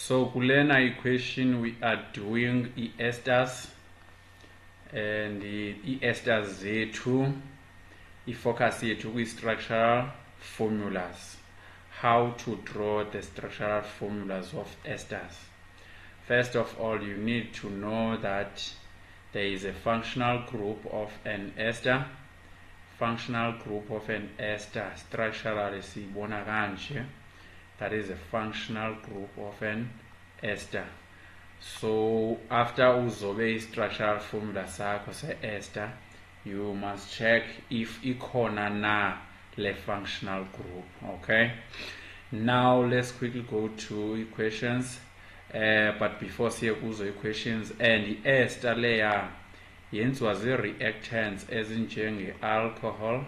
So kulena equation we are doing esters, and esters zethu focus yethu kwi-structural formulas. How to draw the structural formulas of esters. First of all, you need to know that there is a functional group of an ester. Functional group of an ester structurally siyibona kanje. That is a functional group of an ester. So after uzobe structural formula sakho se-ester, you must check if ikhona na le functional group. Okay, now let's quickly go to equations, but before siye kuzo equations, and i-ester leya yenziwa zii-reactants ezinjenge-alcohol.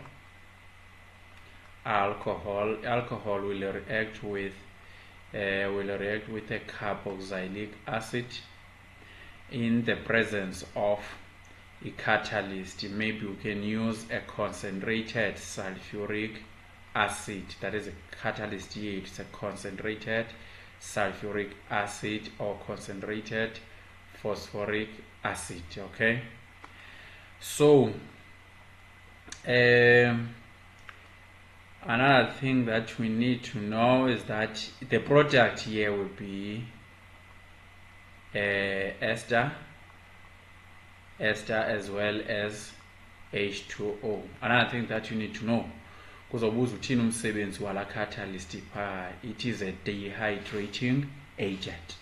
Alcohol will react with a carboxylic acid in the presence of a catalyst. Maybe we can use a concentrated sulfuric acid. That is a catalyst here. It's a concentrated sulfuric acid or concentrated phosphoric acid. Okay, so another thing that we need to know is that the product here will be ester as well as H2O. Another thing that you need to know, kuzobuza uthini umsebenzi wala catalyst pha, it is a dehydrating agent.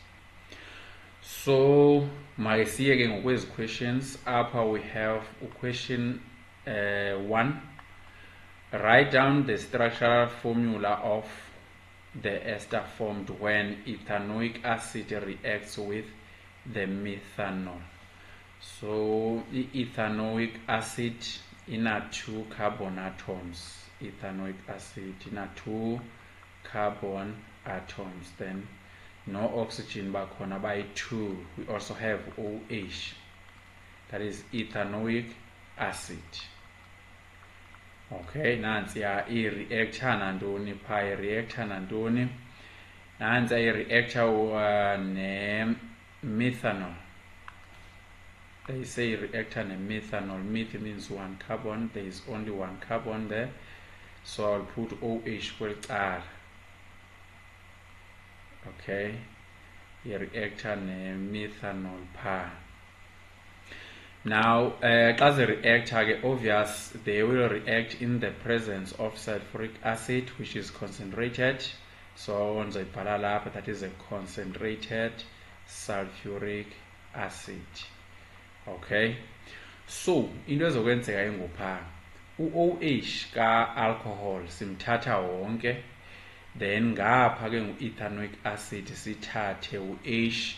So make siye ke ngokwezi questions. Apha we have question 1. Write down the structural formula of the ester formed when ethanoic acid reacts with the methanol. So the ethanoic acid ina 2 carbon atoms. Ethanoic acid ina 2 carbon atoms. Then no oxygen bakhona by 2. We also have OH. That is ethanoic acid. Okay, nansi ya i-reactor nantoni pha, i-reactor nantoni, nansi i-reactor ne-methanol. They say reactor ne-methanol. Meth means 1 carbon. There is only 1 carbon there, so I'll put OH kweli. Okay, i-reactor ne-methanol pha. Now, as a reactor, obvious, they will react in the presence of sulfuric acid, which is concentrated. So, on the parallel, that is a concentrated sulfuric acid. Okay. So, into ezokwenzeka ingopha, u-OH ka-alcohol simthatha wonke, then ngapha ke ngu-ethanoic acid sithathe u-H,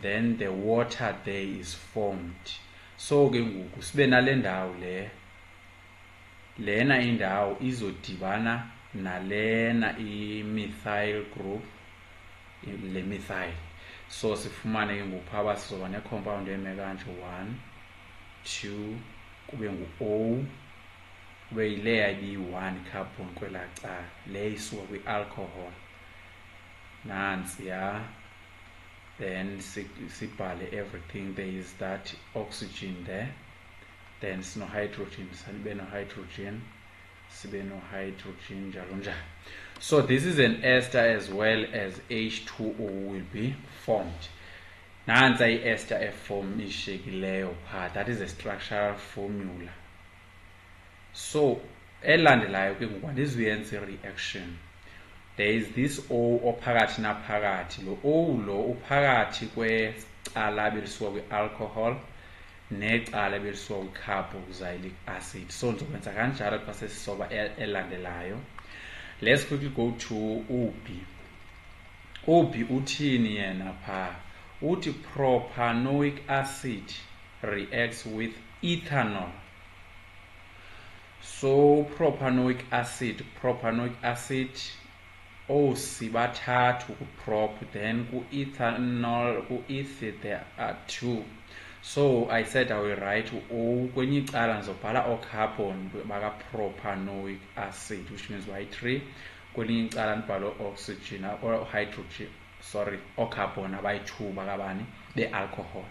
then the water there is formed. So ke ngoku sibe nale ndawo lena indawo izodibana nalena i-methyl group, le methyl. So sifumane ke ngoku phaba sizoba ne-compound eme kanje 1 2 kube ngu-O, kube yileya ibi-1 carbon kwela cala, le isuka kwi-alcohol nansi ya. Then sibhale everything. There is that oxygen there, then sino hydrogen, sibe no hydrogen, sibe no hydrogen, njalo njalo. So this is an ester as well as H2O will be formed. Nansi i-ester eform ishekileyo pha, that is a structural formula. So elandelayo ke ngoku andizuyenza i-reaction. There is this O ophakathi naphakathi. Lo O lo uphakathi kwecala belisuka kwi-alcohol necala belisuka kwi-carboxylic acid. So ndizokwenza kanjalo xa sesisoba elandelayo. Let's quickly go to OB. OB uthini yena pha? Uthi propanoic acid reacts with ethanol. So propanoic acid sibathathu ku-prop, then ku-ethanol, ku-eth there are 2. So I said I will write O kwenye icala ngizobhala o-carbon baka-propanoic acid, which means Y3. Kwelinye icala ndibhala o-oxygen or hydrogen, ocarbon abayi-2 bakabani be-alcohol.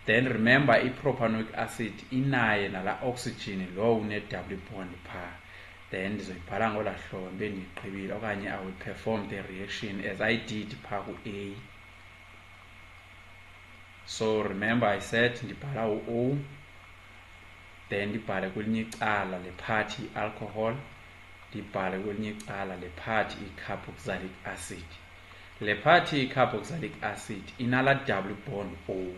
Then remember i-propanoic acid inaye nala oxygen lo une-double bond pha. Then ndizoyibhala ngola hlobo ndibe ndiyiqhibile, okanye I will perform the reaction as I did pha ku-A. So remember I said ndibhala u-O, then ndibhale kwelinye icala le part i-alcohol, ndibhale kwelinye icala le part i-carboxylic acid. Le part i-carboxylic acid inala double bond O.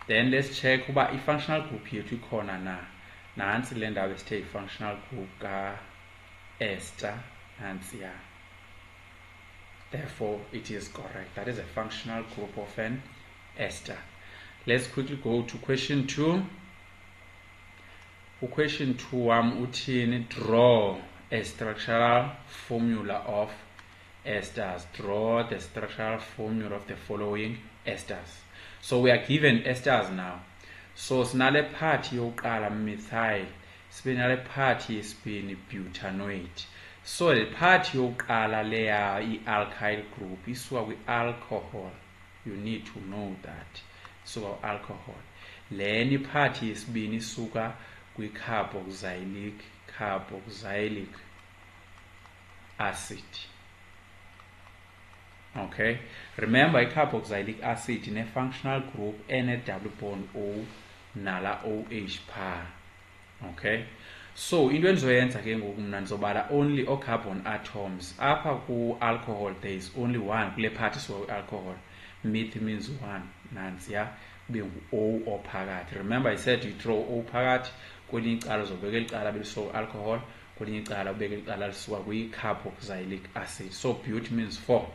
Then let's check uba i-functional group yethu ikhona na. Nansi le ndawo esithe i-functional group ka-ester, nansiya. Therefore it is correct. That is a functional group of an ester. Let's quickly go to question 2. Question 2 uthini? Draw a structural formula of esters. Draw the structural formula of the following esters. So we are given esters now. So sinale part yokuqala methyl, sibe nale part yesibini butanoate. So le part yokuqala leya i-alkyl group isuka kwi-alcohol. You need to know that. Isuka alcohol. Leni part yesibini isuka kwi-carboxylic acid. Okay, remember i-carboxylic acid ine-functional group ene-double bond O nala OH pha. Okay, so into endizoyenza ke ngoku mna ndizobala only o-carbon atoms. Apha ku-alcohol there is only one, kule part isuka kwi-alcohol. Meth means 1, nansiya kube ngu-O ophakathi. Remember I said you draw O phakathi, kwelinye icala uzobeka elicala belisuka alcohol, kwelinye icala ubeka elicala lisuka kwi-carboxylic acid. So but means 4,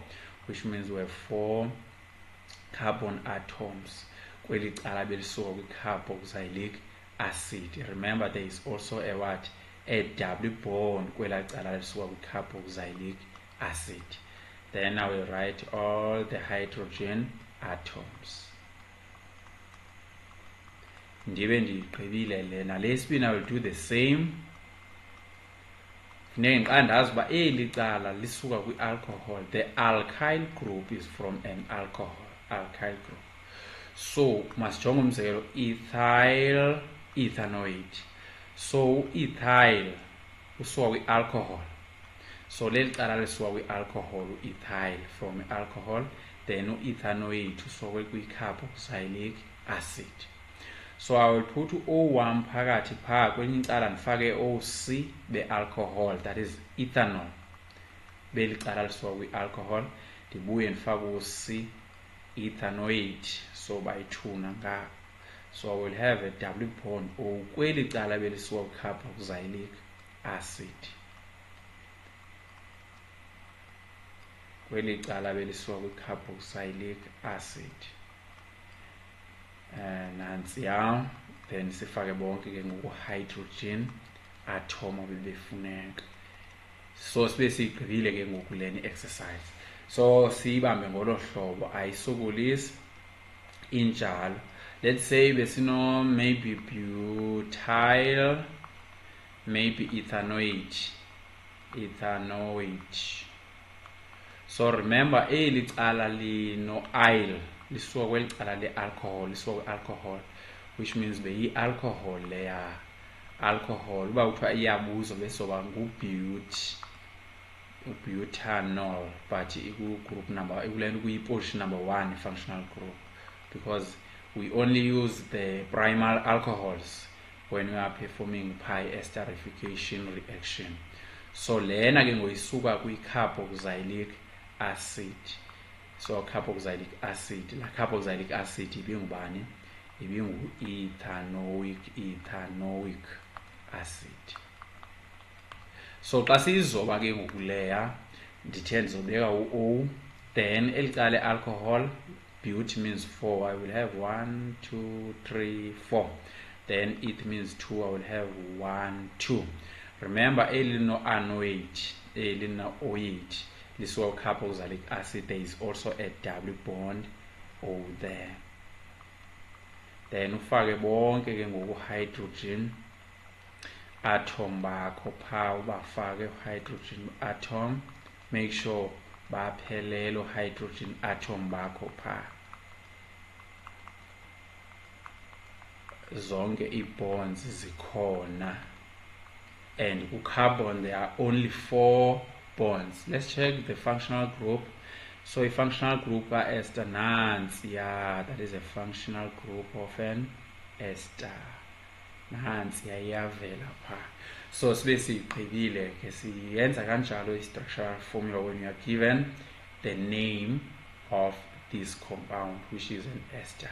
which means we have 4 carbon atoms kweli cala belisuka kwi-carboxylic acid. Remember there is also a what? A double bond kwela cala lisuka kwi-carboxylic acid. Then I will write all the hydrogen atoms. Ndibe ndiyiqhibile lena. Lesibini I will do the same. Funeka ngiqale ndazi uba eli cala lisuka kwi-alcohol. The alkyl group is from an alkyl group. So masijonge umzekelo ethanoate. So ethyl usuka kwi-alcohol. So leli cala lisuka kwi-alcohol, ethyl from alcohol. Then ethanoate usuka kwi-carboxylic acid. So I will put O1 phakathi pha, kwelinye icala ndifake OC be-alcohol, that is ethanol. Beli cala lisuka kwi-alcohol, ndibuye ndifake OC ethanoate, so bayi-2 nanga. So I will have a double bond O kweli cala belisuka kwi-carboxylic acid. Kweli cala belisuka kwi-carboxylic acid. Nansiya, then sifake bonke ke ngoku hydrogen atom abebefuneka. So sibe sigqibile ke ngoku leni exercise. So siyibambe ngolo hlobo, ayisokolisi injalo. Let's say besino maybe butyl, maybe ethanoate. So remember eli cala lino-yl lisuka kweli cala le-alcohol, lisuka kwi-alcohol, which means beyi-alcohol leya. Alcohol uba kuthiwa iyabuzwa besoba butanol, but iku-group number, ikulento kuyi-position number 1 functional group, because we only use the primal alcohols when we are performing pi-esterification reaction. So lena ke ngoyisuka kwi-carboxylic acid. So carboxylic acid, la carboxylic acid ibingubani? Ibingu-ethanoic acid. So xa sizoba ke ngokuleya ndithe ndizobeka u-O, then elicala alcohol, but means 4, I will have 1 2 3 4. Then it means 2, I will have 1 2. Remember elino-anoate, elino-OH lisuka carboxylic acid, there is also a double bond O there. Then ufake bonke ke ngoku hydrogen atom bakho pha, ubafake hydrogen atom. Make sure baphelelo hydrogen atom bakho phaa. Zonke ii-bonds zikhona, and ku-carbon there are only 4 bonds. Let's check the functional group. So a functional group ka-ester nansiya, that is a functional group of an ester. Nansiya iyavela phaa. So sibe siyigqibile ke siyenza kanjalo i-structural formula when you are given the name of this compound, which is an ester.